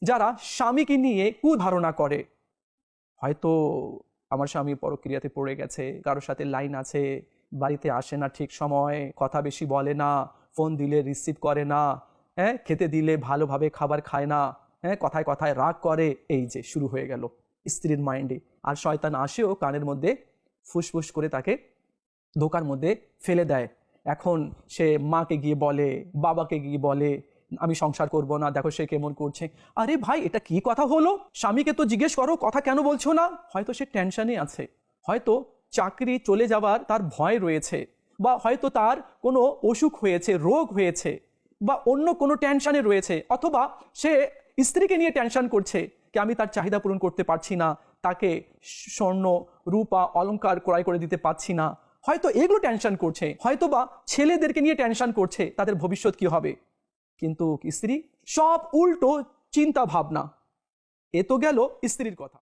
যারা স্বামীকে নিয়ে কুধারণা করে, হয়তো আমার স্বামী পরক্রিয়াতে পড়ে গেছে, কারোর সাথে লাইন আছে, বাড়িতে আসে না ঠিক সময়, কথা বেশি বলে না, ফোন দিলে রিসিভ করে না, হ্যাঁ, খেতে দিলে ভালোভাবে খাবার খায় না, হ্যাঁ, কথায় কথায় রাগ করে। এই যে শুরু হয়ে গেল স্ত্রীর মাইন্ডে। আর শয়তান আসেও কানের মধ্যে ফুসফুস করে তাকে ধোকার মধ্যে ফেলে দেয়। এখন সে মাকে গিয়ে বলে, বাবাকে গিয়ে বলে, আমি সংসার করব না, দেখো সে কেমন করছে। আরে ভাই, এটা কি কথা হলো? স্বামীকে তো জিজ্ঞেস করো, কথা কেন বলছো না? হয়তো সে টেনশনে আছে, হয়তো চাকরি চলে যাবার তার ভয় রয়েছে, বা হয়তো তার কোনো অসুখ হয়েছে, রোগ হয়েছে, বা অন্য কোনো টেনশনে রয়েছে, অথবা সে স্ত্রীকে নিয়ে টেনশন করছে যে আমি তার চাহিদা পূরণ করতে পারছি না, তাকে স্বর্ণ রূপা অলংকার ক্রয় করে দিতে পারছি না, হয়তো এগুলো টেনশন করছে, হয়তো বা ছেলেদেরকে নিয়ে টেনশন করছে তাদের ভবিষ্যৎ কি হবে। কিন্তু স্ত্রী সব উল্টো চিন্তা ভাবনা। এ তো গেল স্ত্রীর কথা।